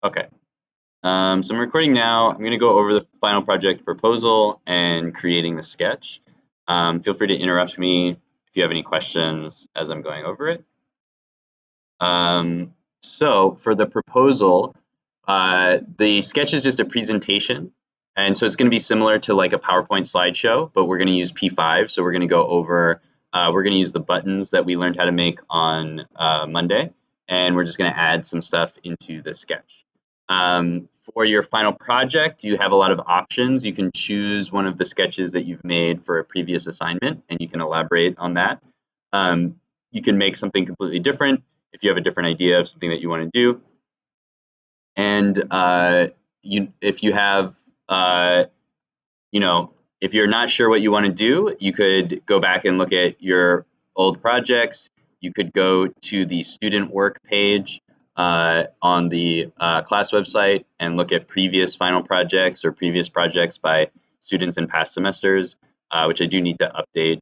Okay. So I'm recording now. I'm going to go over the final project proposal and creating the sketch. Feel free to interrupt me if you have any questions as I'm going over it. So for the proposal, the sketch is just a presentation. And so it's going to be similar to like a PowerPoint slideshow, but we're going to use P5. So we're going to go over, we're going to use the buttons that we learned how to make on Monday. And we're just going to add some stuff into the sketch. For your final project, you have a lot of options. You can choose one of the sketches that you've made for a previous assignment, and you can elaborate on that. You can make something completely different if you have a different idea of something that you want to do. And if you have, if you're not sure what you want to do, you could go back and look at your old projects. You could go to the student work page on the class website and look at previous final projects or previous projects by students in past semesters, which I do need to update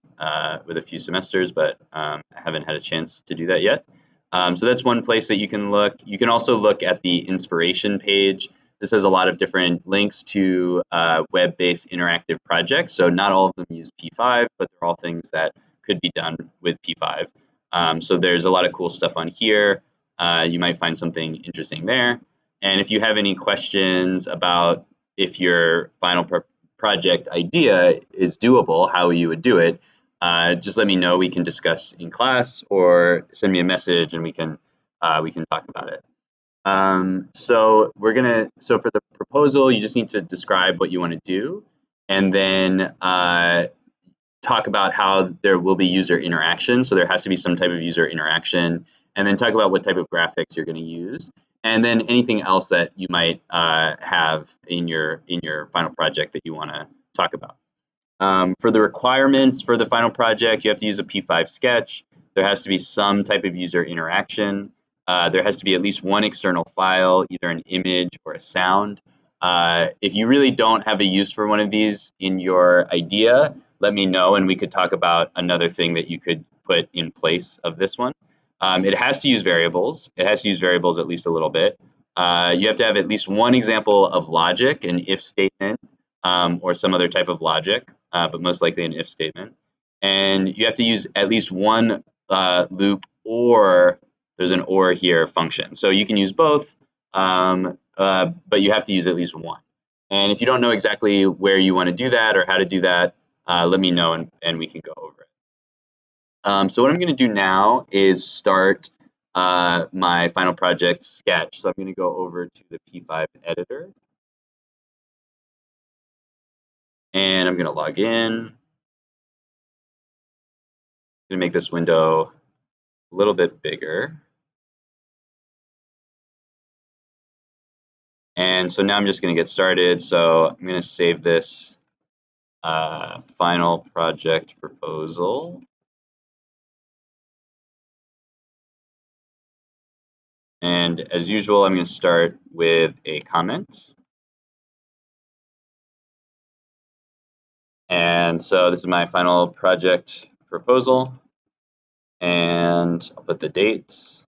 with a few semesters, but I haven't had a chance to do that yet. So that's one place that you can look. You can also look at the inspiration page. This has a lot of different links to web-based interactive projects. So not all of them use P5, but they're all things that could be done with P5. So there's a lot of cool stuff on here. You might find something interesting there. And if you have any questions about if your final project idea is doable, how you would do it, just let me know. We can discuss in class or send me a message and we can talk about it. So for the proposal, you just need to describe what you want to do and then talk about how there will be user interaction. So there has to be some type of user interaction, and then talk about what type of graphics you're going to use, and then anything else that you might have in your final project that you want to talk about. For the requirements for the final project, you have to use a P5 sketch. There has to be some type of user interaction. There has to be at least one external file, either an image or a sound. If you really don't have a use for one of these in your idea, let me know and we could talk about another thing that you could put in place of this one. It has to use variables. It has to use variables at least a little bit. You have to have at least one example of logic, an if statement, or some other type of logic, but most likely an if statement. And you have to use at least one loop, or there's an or here function. So you can use both, but you have to use at least one. And if you don't know exactly where you want to do that or how to do that, let me know and we can go over it. So what I'm going to do now is start my final project sketch. So I'm going to go over to the P5 editor. And I'm going to log in. I'm going to make this window a little bit bigger. And so now I'm just going to get started. So I'm going to save this final project proposal. And as usual, I'm going to start with a comment. And so this is my final project proposal. And I'll put the dates.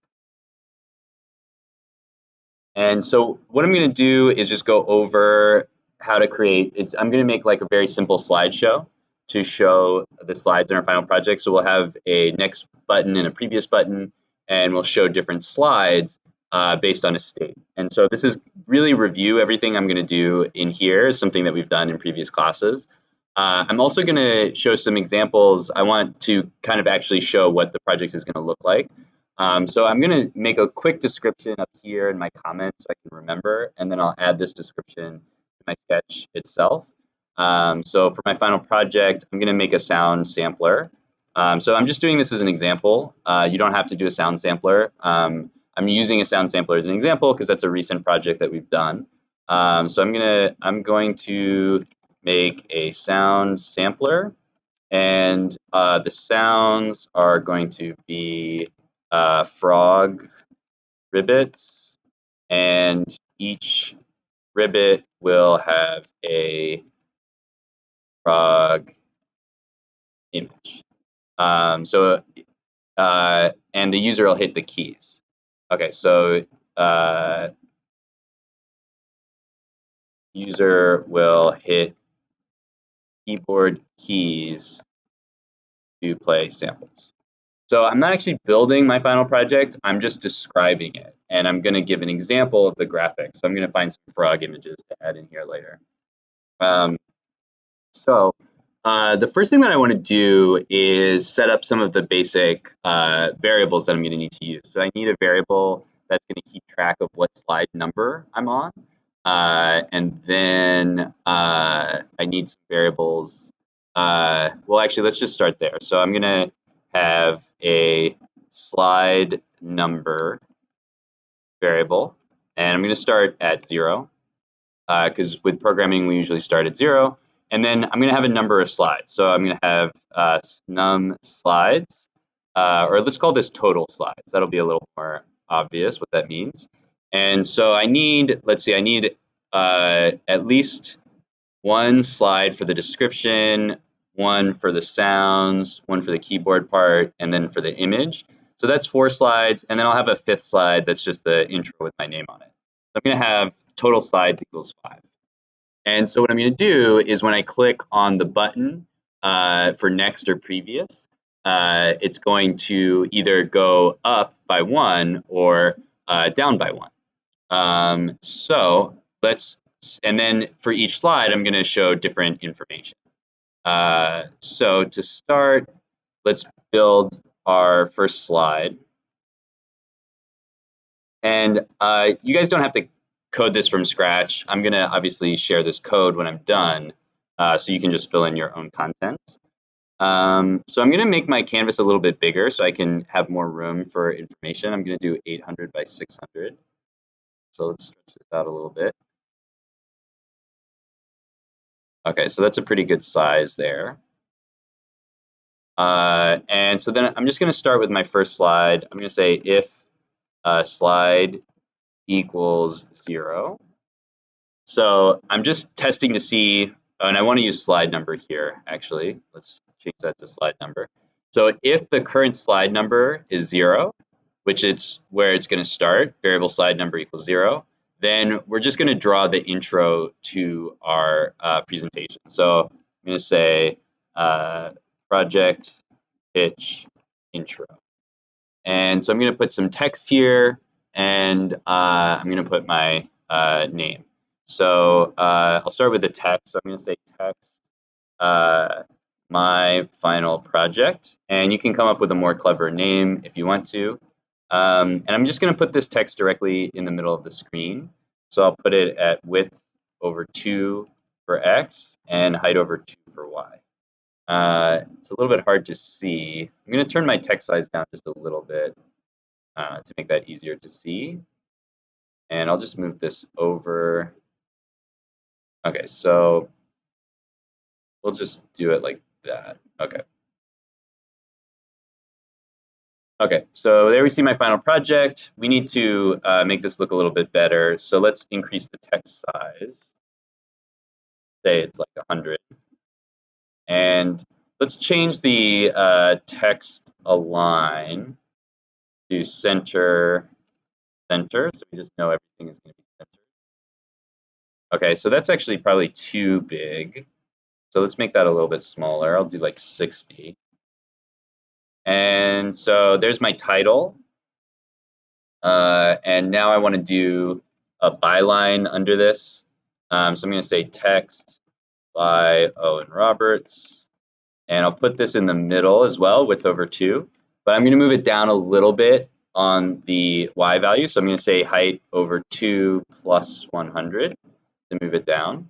And so what I'm going to do is just go over how to create. I'm going to make like a very simple slideshow to show the slides in our final project. So we'll have a next button and a previous button, and we'll show different slides based on a state. And so this is really review. Everything I'm going to do in here is something that we've done in previous classes. I'm also going to show some examples. I want to kind of actually show what the project is going to look like. So I'm going to make a quick description up here in my comments so I can remember, and then I'll add this description to my sketch itself. So for my final project, I'm going to make a sound sampler. So I'm just doing this as an example. You don't have to do a sound sampler. I'm using a sound sampler as an example because that's a recent project that we've done. So I'm going to make a sound sampler, and the sounds are going to be frog ribbits, and each ribbit will have a frog image. And the user will hit the keys. Okay, so user will hit keyboard keys to play samples. So I'm not actually building my final project, I'm just describing it. And I'm going to give an example of the graphics. So I'm going to find some frog images to add in here later. So the first thing that I want to do is set up some of the basic variables that I'm going to need to use. So I need a variable that's going to keep track of what slide number I'm on. And then I need some variables. Well, actually, let's just start there. So I'm going to have a slide number variable, and I'm going to start at 0 because with programming, we usually start at 0. And then I'm going to have a number of slides. So I'm going to have num slides, or let's call this total slides. That'll be a little more obvious what that means. And so I need, let's see, I need at least one slide for the description, one for the sounds, one for the keyboard part, and then for the image. So that's 4 slides, and then I'll have a 5th slide that's just the intro with my name on it. So I'm going to have total slides equals 5. And so what I'm going to do is when I click on the button for next or previous, it's going to either go up by 1 or down by 1. So let's, and then for each slide, I'm going to show different information. So to start, let's build our first slide. And you guys don't have to code this from scratch. I'm going to obviously share this code when I'm done, so you can just fill in your own content. So I'm going to make my canvas a little bit bigger so I can have more room for information. I'm going to do 800 by 600. So let's stretch this out a little bit. Okay, so that's a pretty good size there. And so then I'm just going to start with my first slide. I'm going to say if slide equals 0. So I'm just testing to see, and I want to use slide number here, actually. Let's change that to slide number. So if the current slide number is 0, which it's where it's going to start, variable slide number equals 0, then we're just going to draw the intro to our presentation. So I'm going to say project pitch intro. And so I'm going to put some text here, and I'm going to put my name. So I'll start with the text. So I'm going to say text, my final project. And you can come up with a more clever name if you want to. And I'm just going to put this text directly in the middle of the screen. So I'll put it at width over 2 for X and height over 2 for Y. It's a little bit hard to see. I'm going to turn my text size down just a little bit to make that easier to see. And I'll just move this over. Okay, so we'll just do it like that. Okay. Okay, so there we see my final project. We need to make this look a little bit better. So let's increase the text size. Say it's like 100. And let's change the text align to center. So we just know everything is going to be centered. Okay, so that's actually probably too big. So let's make that a little bit smaller. I'll do like 60. And so there's my title. And now I want to do a byline under this. So I'm going to say text by Owen Roberts. And I'll put this in the middle as well, width over 2. But I'm going to move it down a little bit on the Y value. So I'm going to say height over 2 plus 100 to move it down.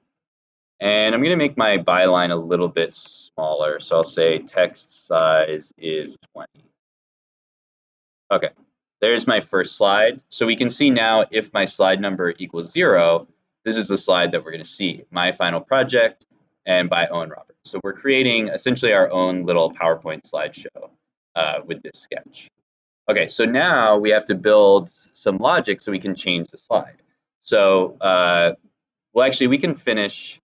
And I'm going to make my byline a little bit smaller. So I'll say text size is 20. Okay, there's my first slide. So we can see now if my slide number equals 0, this is the slide that we're going to see, my final project and by Owen Roberts. So we're creating essentially our own little PowerPoint slideshow with this sketch. Okay, so now we have to build some logic so we can change the slide. So, well, actually, we can finish.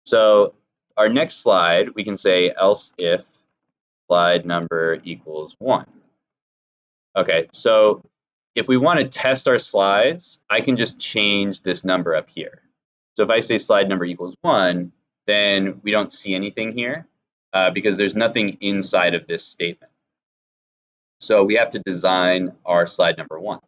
So our next slide, we can say else if slide number equals 1. Okay, so if we want to test our slides, I can just change this number up here. So if I say slide number equals 1, then we don't see anything here because there's nothing inside of this statement. So we have to design our slide number 1.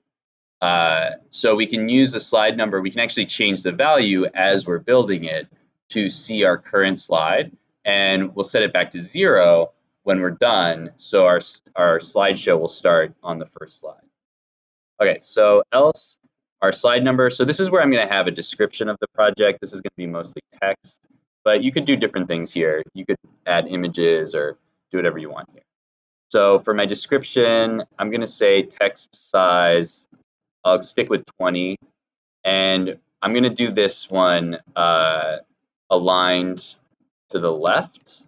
So we can use the slide number, we can actually change the value as we're building it to see our current slide, and we'll set it back to 0 when we're done, so our slideshow will start on the first slide. Okay, so else, our slide number, so this is where I'm going to have a description of the project. This is going to be mostly text, but you could do different things here. You could add images or do whatever you want here. So for my description, I'm going to say text size, I'll stick with 20, and I'm going to do this one aligned to the left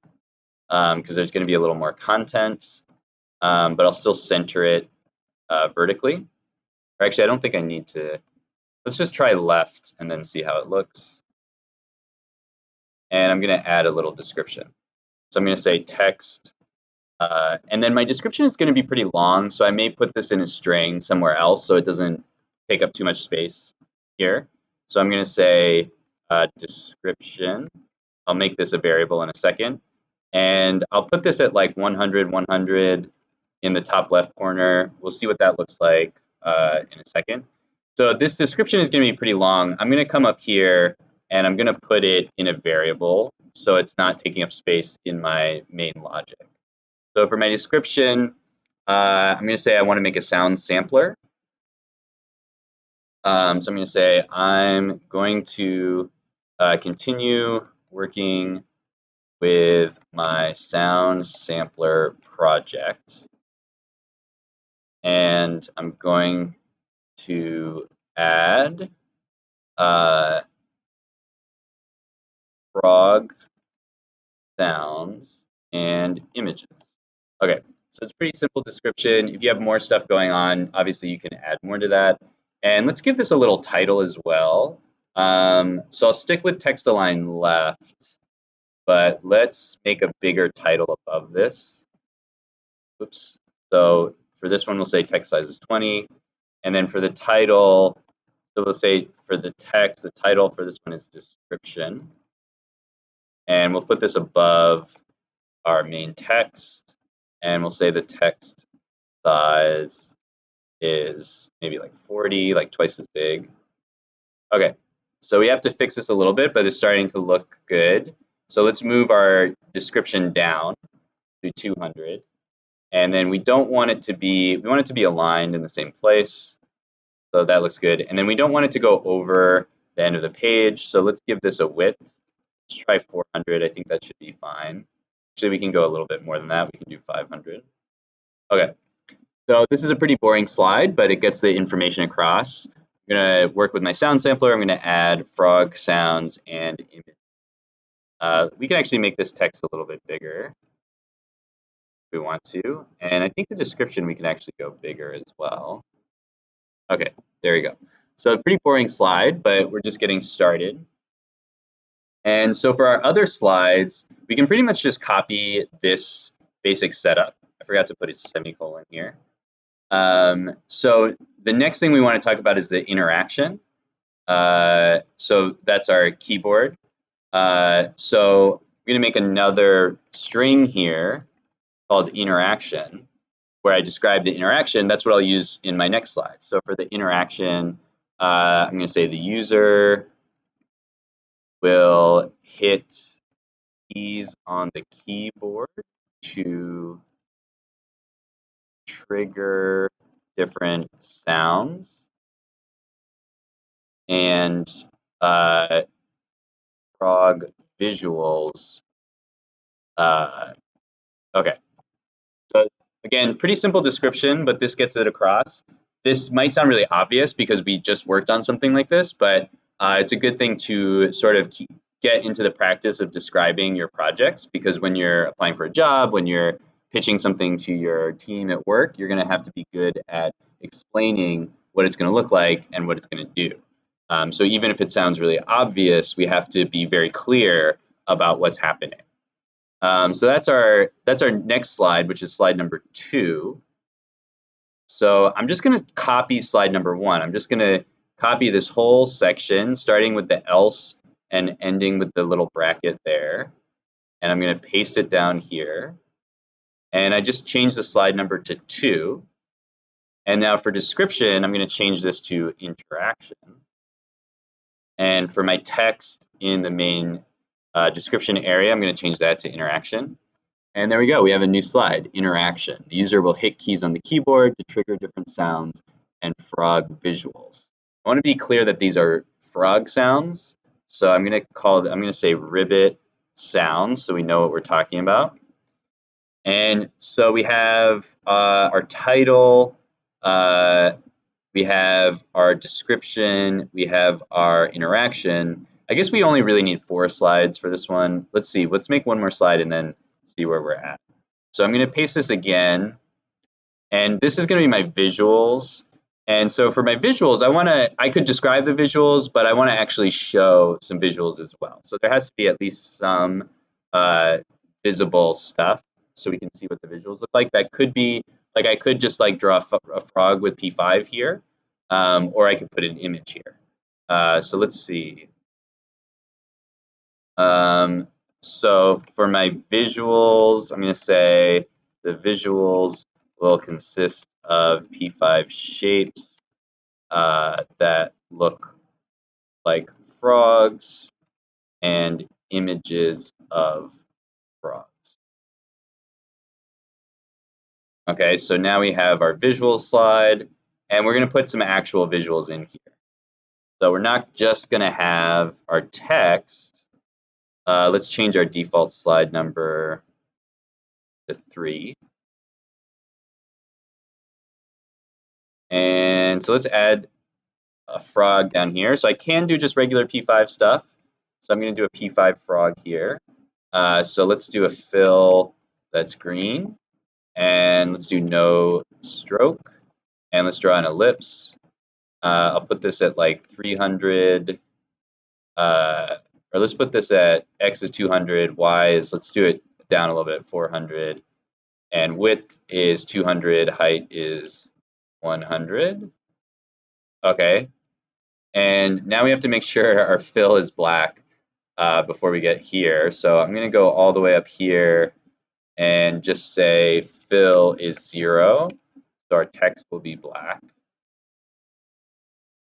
because there's going to be a little more content, but I'll still center it vertically. Or actually, I don't think I need to. Let's just try left and then see how it looks. And I'm going to add a little description. So I'm going to say text, and then my description is going to be pretty long, so I may put this in a string somewhere else so it doesn't take up too much space here. So I'm going to say description. I'll make this a variable in a second. And I'll put this at like 100, 100 in the top left corner. We'll see what that looks like in a second. So this description is going to be pretty long. I'm going to come up here and I'm going to put it in a variable so it's not taking up space in my main logic. So for my description, I'm going to say I want to make a sound sampler. So I'm going to say I'm going to continue working with my sound sampler project. And I'm going to add frog sounds and images. Okay, so it's a pretty simple description. If you have more stuff going on, obviously you can add more to that. And let's give this a little title as well. So I'll stick with text align left, but let's make a bigger title above this. Oops. So for this one, we'll say text size is 20. And then for the title, so we'll say for the text, the title for this one is description. And we'll put this above our main text. And we'll say the text size is maybe like 40, like twice as big. Okay, so we have to fix this a little bit, but it's starting to look good. So let's move our description down to 200. And then we don't want it to be, we want it to be aligned in the same place. So that looks good. And then we don't want it to go over the end of the page. So let's give this a width. Let's try 400. I think that should be fine. Actually, we can go a little bit more than that. We can do 500. Okay. So this is a pretty boring slide, but it gets the information across. I'm going to work with my sound sampler. I'm going to add frog sounds and image. We can actually make this text a little bit bigger if we want to. And I think the description we can actually go bigger as well. Okay, there we go. So a pretty boring slide, but we're just getting started. And so for our other slides, we can pretty much just copy this basic setup. I forgot to put a semicolon here. So the next thing we want to talk about is the interaction. So that's our keyboard. So I'm going to make another string here called interaction, where I describe the interaction. That's what I'll use in my next slide. So for the interaction, I'm going to say the user will hit keys on the keyboard to trigger different sounds, and frog visuals. Okay. So again, pretty simple description, but this gets it across. This might sound really obvious because we just worked on something like this, but it's a good thing to sort of get into the practice of describing your projects, because when you're applying for a job, when you're pitching something to your team at work, you're going to have to be good at explaining what it's going to look like and what it's going to do. So even if it sounds really obvious, we have to be very clear about what's happening. So that's our next slide, which is slide number 2. So I'm just going to copy slide number 1. I'm just going to copy this whole section, starting with the else and ending with the little bracket there. And I'm going to paste it down here. And I just changed the slide number to 2. And now for description, I'm going to change this to interaction. And for my text in the main description area, I'm going to change that to interaction. And there we go. We have a new slide, interaction. The user will hit keys on the keyboard to trigger different sounds and frog visuals. I want to be clear that these are frog sounds. So I'm going to say ribbit sounds so we know what we're talking about. And so we have our title, we have our description, we have our interaction. I guess we only really need 4 slides for this one. Let's see, let's make one more slide and then see where we're at. So I'm going to paste this again, and this is going to be my visuals. And so for my visuals, I could describe the visuals, but I want to actually show some visuals as well. So there has to be at least some visible stuff so we can see what the visuals look like. That could be, like I could just like draw a frog with P5 here, or I could put an image here. So let's see. So for my visuals, I'm going to say the visuals will consist of P5 shapes that look like frogs and images of frogs. Okay, so now we have our visual slide, and we're going to put some actual visuals in here. So we're not just going to have our text. Let's change our default slide number to 3. And so let's add a frog down here. So I can do just regular P5 stuff. So I'm going to do a P5 frog here. So let's do a fill that's green. And let's do no stroke. And let's draw an ellipse. I'll put this at like 300. Or let's put this at x is 200, y is, let's do it down a little bit, 400. And width is 200, height is 100. Okay. And now we have to make sure our fill is black before we get here. So I'm going to go all the way up here and just say fill is 0. So our text will be black.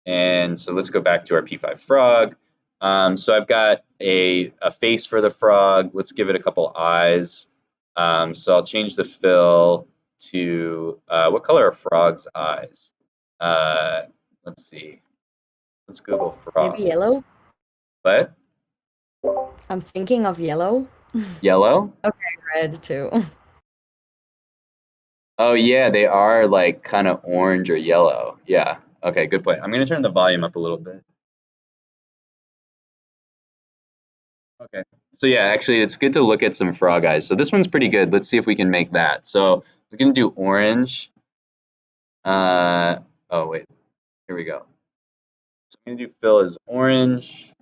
And so let's go back to our P5 frog. So I've got a face for the frog. Let's give it a couple eyes. So I'll change the fill to, what color are frog's eyes? Let's see. Let's Google frog. Maybe yellow? What? I'm thinking of yellow. Yellow? Okay, red too. Oh yeah, they are like kind of orange or yellow. Yeah. Okay, good point. I'm going to turn the volume up a little bit. Okay. So yeah, actually it's good to look at some frog eyes. So this one's pretty good. Let's see if we can make that. So we're going to do orange. Oh wait, here we go. So I'm going to do fill as orange.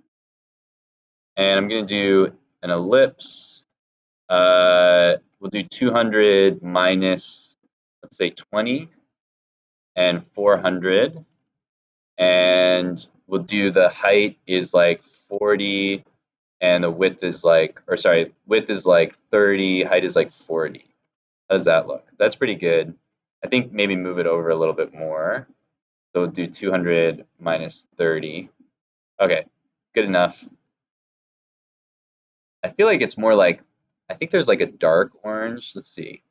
And I'm going to do an ellipse. We'll do 200 minus, let's say 20 and 400. And we'll do the height is like 40 and the width is like, or sorry, width is like 30, height is like 40. How does that look? That's pretty good. I think maybe move it over a little bit more. So we'll do 200 minus 30. Okay, good enough. I feel like it's more like, I think there's like a dark orange. Let's see.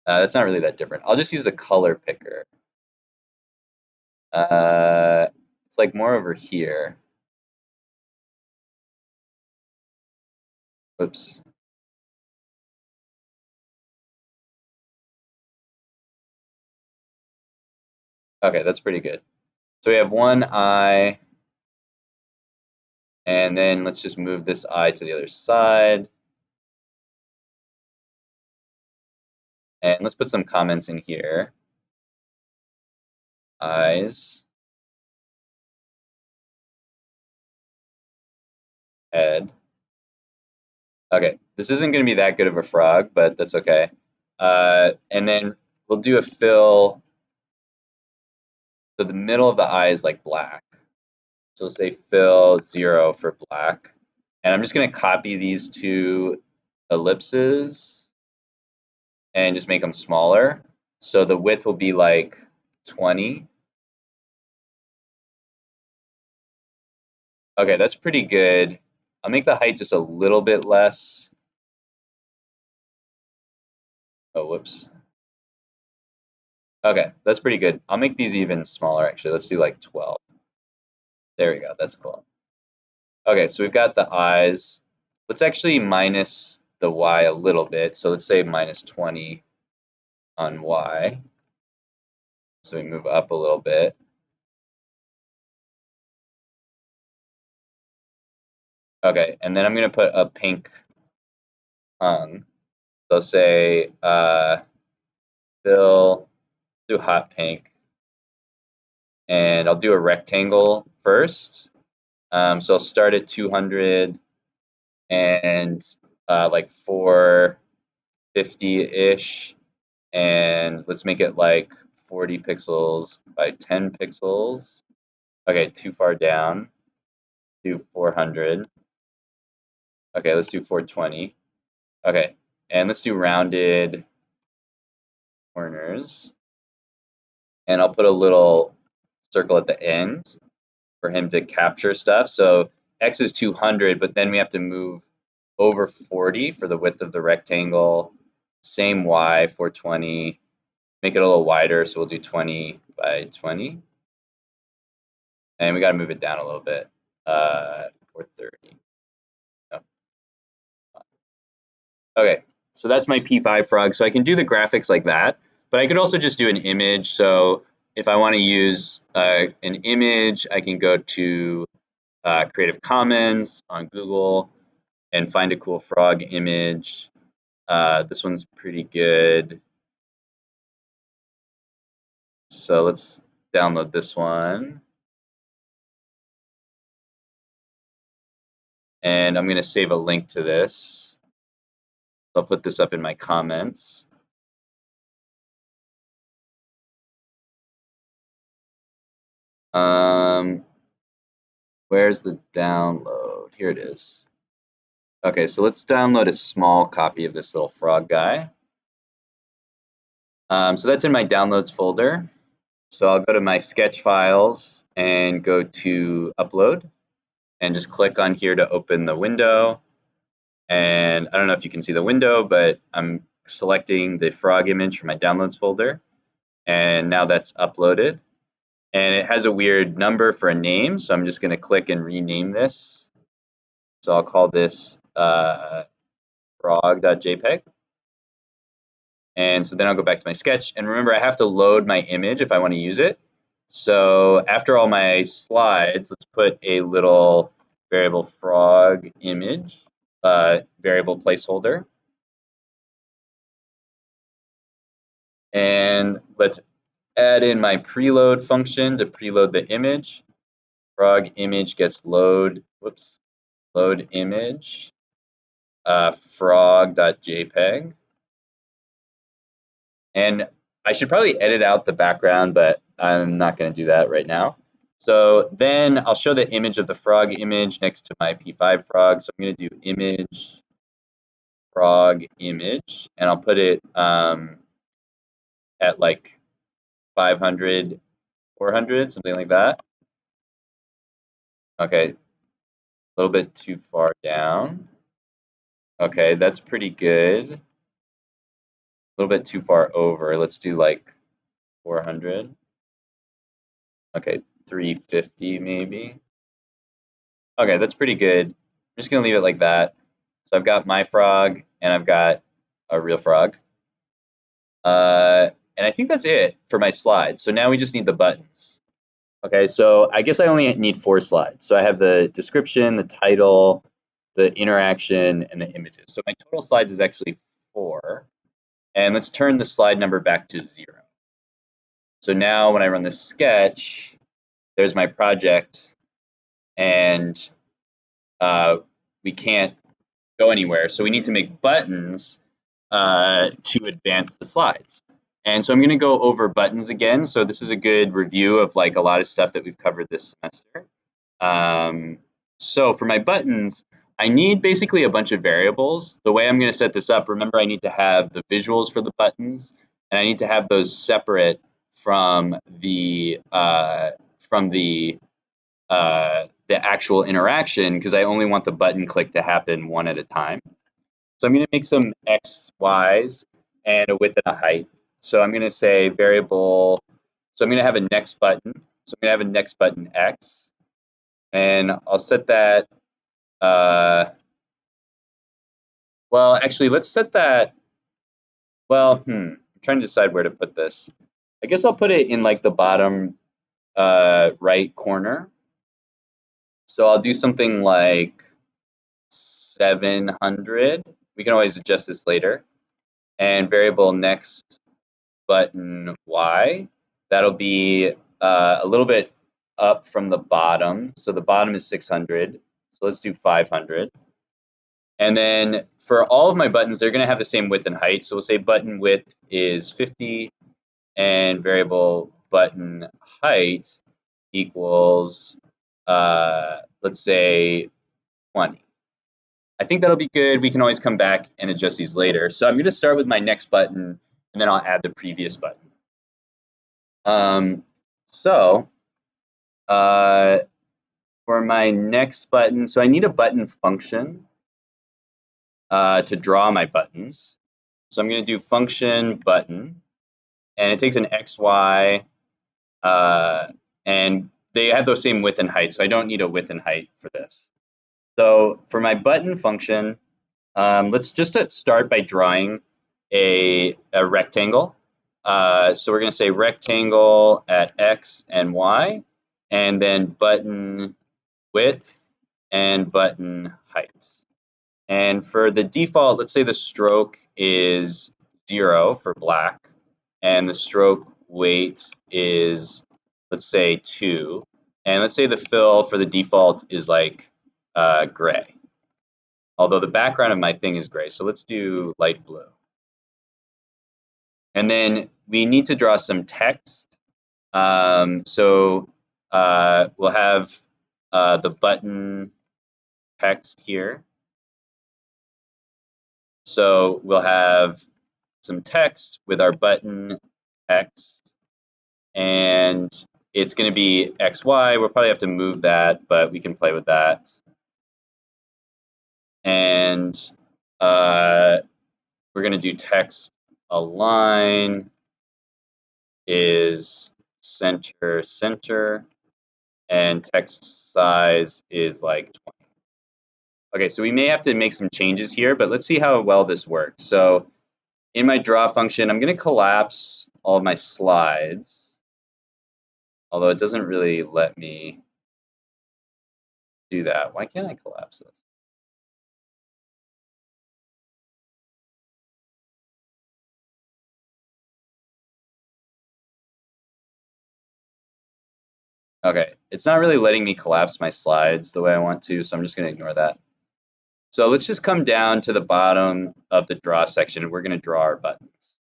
That's not really that different. I'll just use a color picker. It's like more over here. Oops. Okay, that's pretty good. So we have one eye, and then let's just move this eye to the other side. And let's put some comments in here. Eyes, head. Okay, this isn't going to be that good of a frog, but that's okay. And then we'll do a fill. So the middle of the eye is like black. So say fill 0 for black. And I'm just going to copy these two ellipses and just make them smaller. So the width will be like 20. Okay, that's pretty good. I'll make the height just a little bit less. Oh, whoops. Okay, that's pretty good. I'll make these even smaller, actually. Let's do like 12. There we go. That's cool. Okay, so we've got the eyes. Let's actually minus the y a little bit. So let's say minus 20 on y. So we move up a little bit. Okay, and then I'm going to put a pink tongue. So say fill, do hot pink, and I'll do a rectangle first. So I'll start at 200 and like 450-ish, and let's make it like 40 pixels by 10 pixels. Okay, too far down. Do 400. Okay, let's do 420. Okay, and let's do rounded corners. And I'll put a little circle at the end for him to capture stuff. So X is 200, but then we have to move over 40 for the width of the rectangle. Same Y, 420. Make it a little wider, so we'll do 20 by 20. And we got to move it down a little bit, 430. Oh. Okay, so that's my P5 frog. So I can do the graphics like that, but I could also just do an image. So if I want to use an image, I can go to Creative Commons on Google and find a cool frog image. This one's pretty good. So let's download this one. And I'm going to save a link to this. I'll put this up in my comments. Where's the download? Here it is. Okay, so let's download a small copy of this little frog guy. So that's in my downloads folder. So I'll go to my sketch files and go to upload and just click on here to open the window. And I don't know if you can see the window, but I'm selecting the frog image from my downloads folder. And now that's uploaded. And it has a weird number for a name, so I'm just going to click and rename this. So I'll call this frog.jpg. And so then I'll go back to my sketch. And remember, I have to load my image if I want to use it. So after all my slides, let's put a little variable frog image, variable placeholder. And let's add in my preload function to preload the image. Frog image gets load image, frog.jpg. And I should probably edit out the background, but I'm not going to do that right now. So then I'll show the image of the frog image next to my P5 frog. So I'm going to do image frog image, and I'll put it at like 500, 400, something like that. Okay, a little bit too far down. Okay, that's pretty good. A little bit too far over. Let's do like 400. Okay, 350 maybe. Okay, that's pretty good. I'm just gonna leave it like that. So I've got my frog and I've got a real frog. And I think that's it for my slides. So now we just need the buttons. Okay, so I guess I only need 4 slides. So I have the description, the title, the interaction, and the images. So my total slides is actually 4. And let's turn the slide number back to 0. So now when I run this sketch, there's my project, and we can't go anywhere. So we need to make buttons to advance the slides. And so I'm going to go over buttons again. So this is a good review of like a lot of stuff that we've covered this semester. So for my buttons, I need basically a bunch of variables. The way I'm going to set this up, remember I need to have the visuals for the buttons, and I need to have those separate from the actual interaction because I only want the button click to happen one at a time. So I'm going to make some x, y's, and a width and a height. So I'm going to say variable. So I'm going to have a next button. So I'm going to have a next button x, and I'll set that. Well, actually, let's set that. Well, I'm trying to decide where to put this. I guess I'll put it in like the bottom right corner. So I'll do something like 700. We can always adjust this later. And variable next button y. That'll be a little bit up from the bottom. So the bottom is 600. So let's do 500. And then for all of my buttons, they're going to have the same width and height. So we'll say button width is 50 and variable button height equals, let's say 20. I think that'll be good. We can always come back and adjust these later. So I'm going to start with my next button, and then I'll add the previous button. So for my next button, so I need a button function to draw my buttons. So I'm going to do function button, and it takes an x, y, and they have those same width and height, so I don't need a width and height for this. So for my button function, let's just start by drawing a rectangle. So we're going to say rectangle at x and y, and then button width and button height. And for the default, let's say the stroke is 0 for black, and the stroke weight is, let's say, 2. And let's say the fill for the default is like gray. Although the background of my thing is gray, so let's do light blue. And then we need to draw some text. So we'll have the button text here. So we'll have some text with our button text, and it's going to be XY. We'll probably have to move that, but we can play with that. And we're going to do text align is center, center, and text size is like 20. Okay, so we may have to make some changes here, but let's see how well this works. So in my draw function, I'm going to collapse all of my slides, although it doesn't really let me do that. Why can't I collapse this? Okay, it's not really letting me collapse my slides the way I want to, so I'm just going to ignore that. So let's just come down to the bottom of the draw section, and we're going to draw our buttons.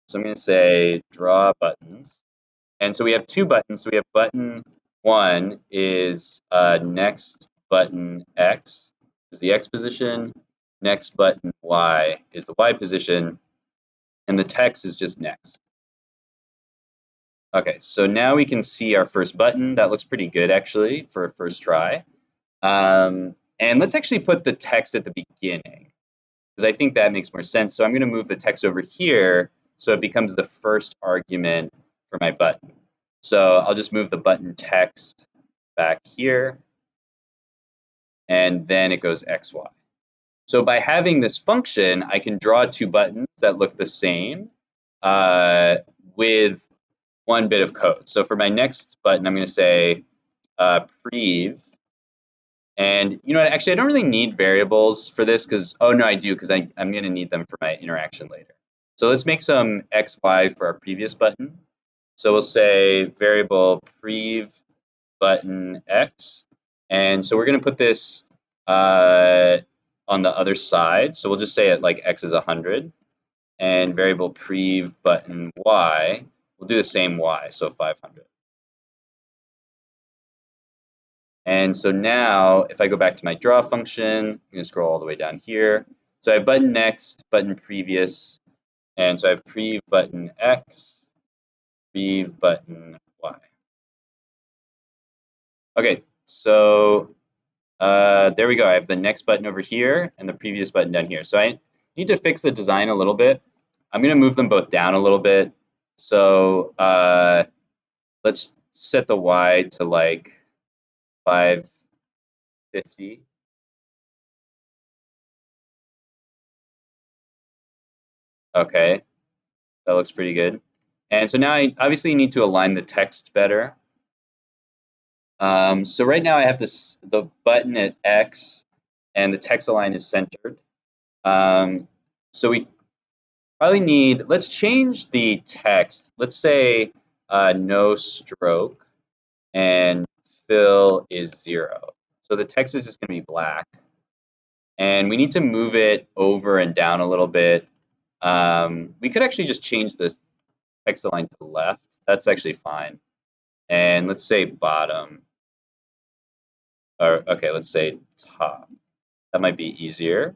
So I'm going to say draw buttons. And so we have two buttons. So we have button 1 is next button X is the X position, next button Y is the Y position, and the text is just next. Okay, so now we can see our first button. That looks pretty good actually for a first try. And let's actually put the text at the beginning, because I think that makes more sense. So I'm going to move the text over here so it becomes the first argument for my button. So I'll just move the button text back here, and then it goes XY. So by having this function, I can draw two buttons that look the same with one bit of code. So for my next button, I'm going to say prev. And you know what, actually, I don't really need variables for this because, oh no, I do, because I'm going to need them for my interaction later. So let's make some XY for our previous button. So we'll say variable prev button X. And so we're going to put this on the other side. So we'll just say it like X is 100. And variable prev button Y, we'll do the same Y, so 500. And so now if I go back to my draw function, I'm going to scroll all the way down here. So I have button next, button previous, and so I have prev button X, prev button Y. Okay, so there we go. I have the next button over here and the previous button down here. So I need to fix the design a little bit. I'm going to move them both down a little bit. So let's set the Y to like 550. Okay, that looks pretty good. And so now I obviously need to align the text better. So right now I have the button at X and the text align is centered. So we probably need, let's change the text. Let's say no stroke and fill is 0. So the text is just going to be black. And we need to move it over and down a little bit. We could actually just change this text align to the left. That's actually fine. And let's say bottom. Or okay, let's say top. That might be easier.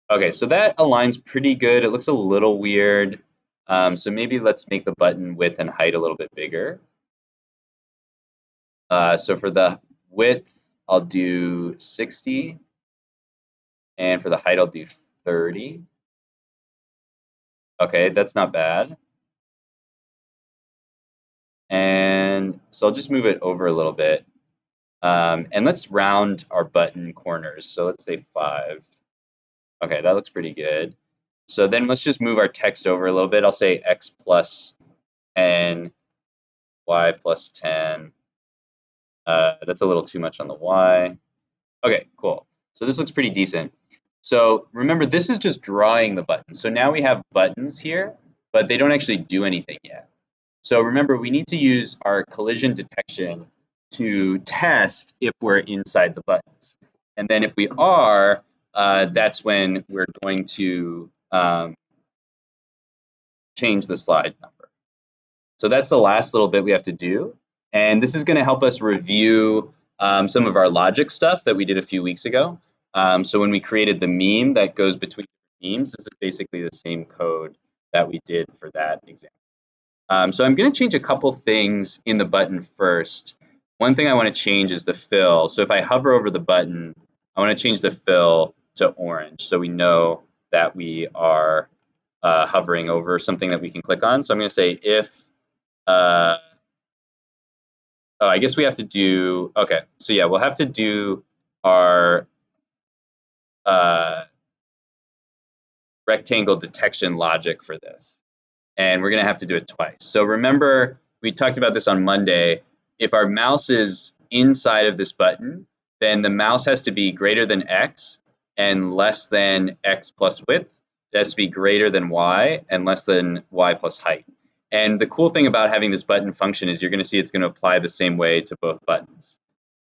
Okay, so that aligns pretty good. It looks a little weird. So maybe let's make the button width and height a little bit bigger. So for the width, I'll do 60. And for the height, I'll do 30. Okay, that's not bad. And so I'll just move it over a little bit. And let's round our button corners. So let's say 5. Okay, that looks pretty good. So then let's just move our text over a little bit. I'll say X plus 10, Y plus 10. That's a little too much on the Y. Okay, cool. So this looks pretty decent. So remember, this is just drawing the button. So now we have buttons here, but they don't actually do anything yet. So remember, we need to use our collision detection to test if we're inside the buttons. And then if we are, that's when we're going to change the slide number. So that's the last little bit we have to do. And this is going to help us review some of our logic stuff that we did a few weeks ago. So when we created the meme that goes between memes, this is basically the same code that we did for that example. So I'm going to change a couple things in the button first. One thing I want to change is the fill. So if I hover over the button, I want to change the fill to orange so we know that we are hovering over something that we can click on. So I'm going to say if, oh, I guess we have to do, okay. So yeah, we'll have to do our rectangle detection logic for this. And we're going to have to do it twice. So remember, we talked about this on Monday. If our mouse is inside of this button, then the mouse has to be greater than X and less than X plus width. It has to be greater than Y and less than Y plus height. And the cool thing about having this button function is you're going to see it's going to apply the same way to both buttons.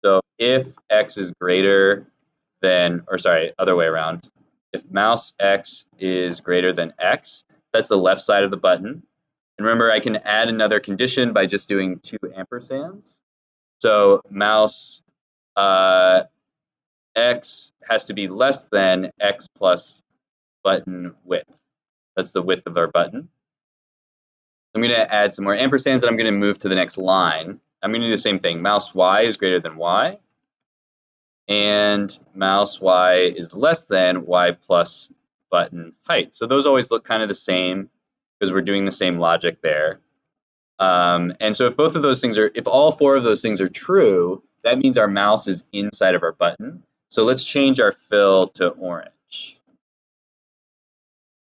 So if X is greater than, or sorry, other way around. If mouse X is greater than X, that's the left side of the button. And remember, I can add another condition by just doing 2 ampersands. So mouse X has to be less than X plus button width. That's the width of our button. I'm going to add some more ampersands and I'm going to move to the next line. I'm going to do the same thing. Mouse Y is greater than Y. And mouse Y is less than Y plus button height. So those always look kind of the same because we're doing the same logic there. And so if both of those things are, if all 4 of those things are true, that means our mouse is inside of our button. So let's change our fill to orange.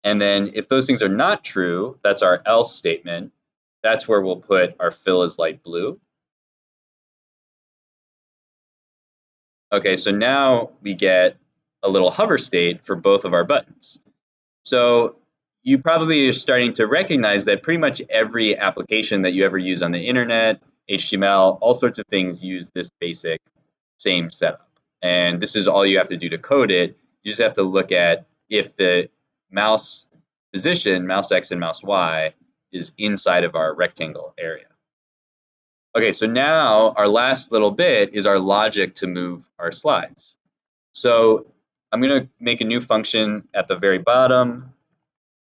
And then if those things are not true, that's our else statement. That's where we'll put our fill is light blue. Okay, so now we get a little hover state for both of our buttons. So you probably are starting to recognize that pretty much every application that you ever use on the internet, HTML, all sorts of things use this basic same setup. And this is all you have to do to code it. You just have to look at if the mouse position, mouse X and mouse Y, is inside of our rectangle area. Okay, so now our last little bit is our logic to move our slides. So I'm going to make a new function at the very bottom,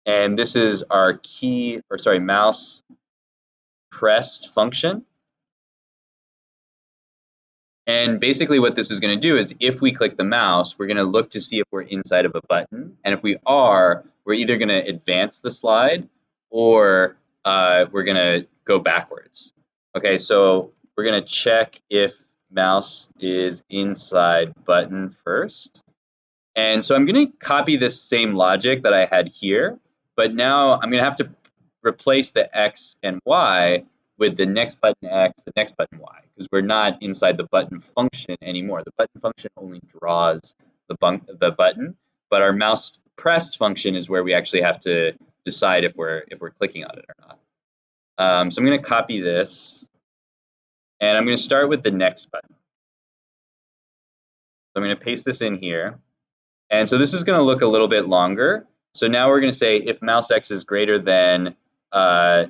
and this is our mouse pressed function. And basically what this is going to do is if we click the mouse, we're going to look to see if we're inside of a button. And if we are, we're either going to advance the slide or we're going to go backwards. Okay, so we're going to check if mouse is inside button first. And so I'm going to copy this same logic that I had here, but now I'm going to have to replace the X and Y with the next button X, the next button Y, because we're not inside the button function anymore. The button function only draws the button, but our mouse pressed function is where we actually have to decide if we're clicking on it or not. So I'm going to copy this, and I'm going to start with the next button. So I'm going to paste this in here. And so this is going to look a little bit longer. So now we're going to say if mouse X is greater than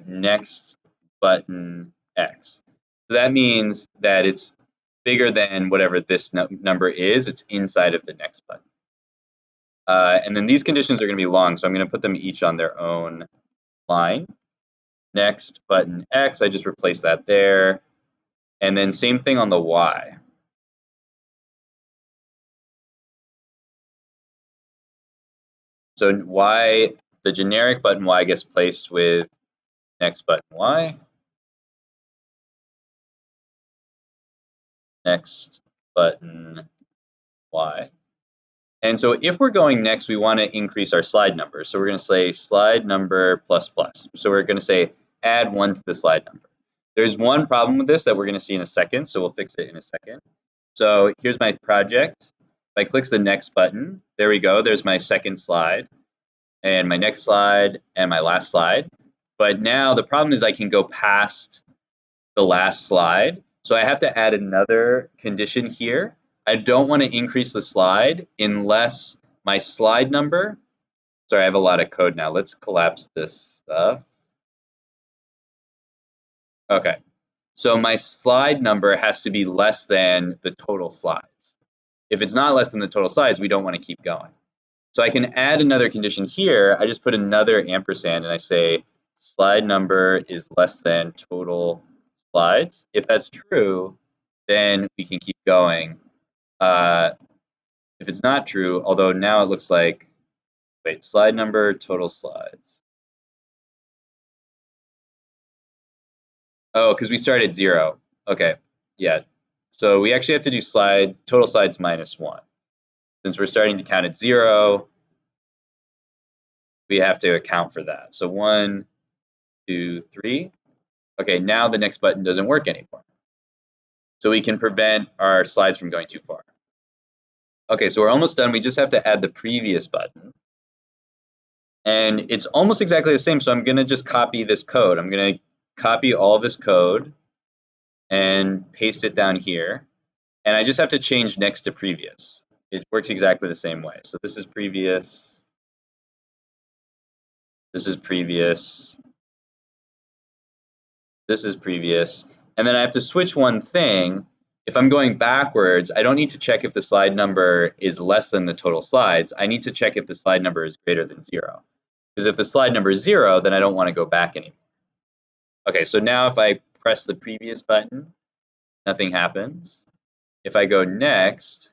next button X. So that means that it's bigger than whatever this number is. It's inside of the next button. And then these conditions are going to be long, so I'm going to put them each on their own line. Next button X, I just replace that there. And then same thing on the Y. So Y, the generic button Y gets placed with next button Y. Next button Y. And so if we're going next, we want to increase our slide number. So we're going to say slide number plus plus. So we're going to say add 1 to the slide number. There's one problem with this that we're going to see in a second, so we'll fix it in a second. So here's my project. If I click the next button, there we go. There's my second slide, and my next slide, and my last slide. But now the problem is I can go past the last slide. So I have to add another condition here. I don't want to increase the slide unless my slide number, sorry, I have a lot of code now. Let's collapse this stuff. Okay, so my slide number has to be less than the total slides. If it's not less than the total slides, we don't want to keep going. So I can add another condition here. I just put another ampersand and I say slide number is less than total slides. If that's true, then we can keep going. If it's not true, although now it looks like, wait, slide number, total slides. Oh, because we started at 0. Okay, yeah. So we actually have to do total slides minus 1. Since we're starting to count at 0, we have to account for that. So 1, 2, 3. Okay, now the next button doesn't work anymore. So we can prevent our slides from going too far. Okay, so we're almost done. We just have to add the previous button. And it's almost exactly the same, so I'm going to just copy this code. I'm going to copy all this code and paste it down here. And I just have to change next to previous. It works exactly the same way. So this is previous. This is previous. This is previous. And then I have to switch one thing. If I'm going backwards, I don't need to check if the slide number is less than the total slides. I need to check if the slide number is greater than 0. Because if the slide number is 0, then I don't want to go back anymore. Okay, so now if I press the previous button, nothing happens. If I go next,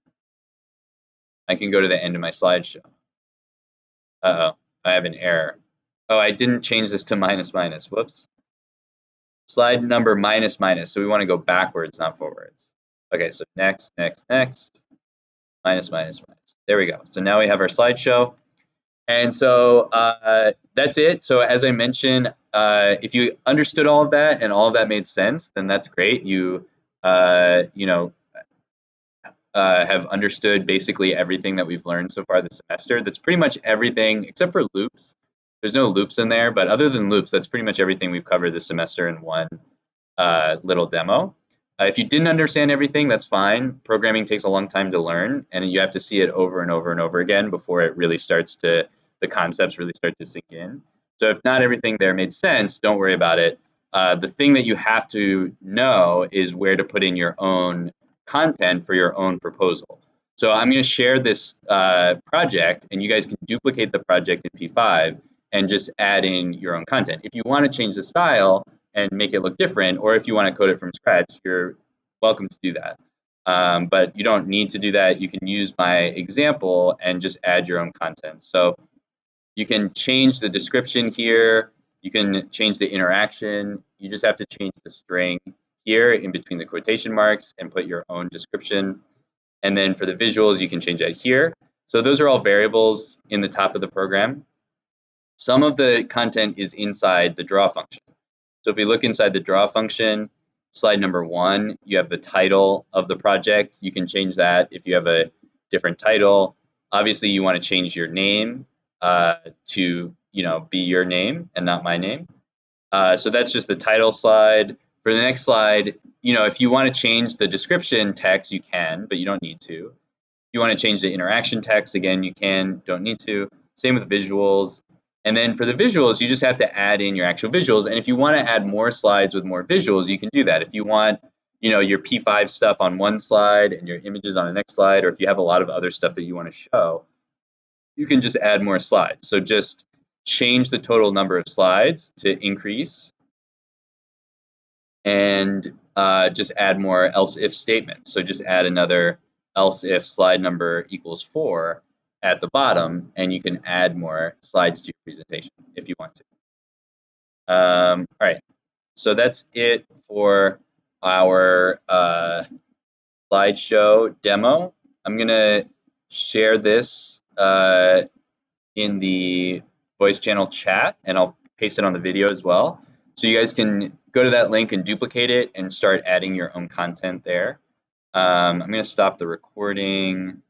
I can go to the end of my slideshow. Uh-oh, I have an error. Oh, I didn't change this to minus minus, whoops. Slide number minus minus, so we want to go backwards, not forwards. Okay, so next, next, next, minus, minus, minus. There we go. So now we have our slideshow. And so that's it. So as I mentioned, if you understood all of that and all of that made sense, then that's great. You have understood basically everything that we've learned so far this semester. That's pretty much everything except for loops. There's no loops in there, but other than loops, that's pretty much everything we've covered this semester in one little demo. If you didn't understand everything, that's fine. Programming takes a long time to learn, and you have to see it over and over and over again before it really starts to, the concepts really start to sink in. So if not everything there made sense, don't worry about it. The thing that you have to know is where to put in your own content for your own proposal. So I'm going to share this project, and you guys can duplicate the project in P5 and just add in your own content. If you want to change the style and make it look different, or if you want to code it from scratch, you're welcome to do that. But you don't need to do that. You can use my example and just add your own content. So you can change the description here. You can change the interaction. You just have to change the string here in between the quotation marks and put your own description. And then for the visuals, you can change that here. So those are all variables in the top of the program. Some of the content is inside the draw function. So if we look inside the draw function, slide number 1, you have the title of the project. You can change that if you have a different title. Obviously, you want to change your name to be your name and not my name. So that's just the title slide. For the next slide, if you want to change the description text, you can, but you don't need to. If you want to change the interaction text, again, you can, don't need to. Same with visuals. And then for the visuals, you just have to add in your actual visuals. And if you want to add more slides with more visuals, you can do that. If you want, your P5 stuff on one slide and your images on the next slide, or if you have a lot of other stuff that you want to show, you can just add more slides. So just change the total number of slides to increase and just add more else if statements. So just add another else if slide number equals 4 at the bottom, and you can add more slides to your presentation if you want to. All right, so that's it for our slideshow demo. I'm gonna share this in the voice channel chat, and I'll paste it on the video as well. So you guys can go to that link and duplicate it and start adding your own content there. I'm going to stop the recording.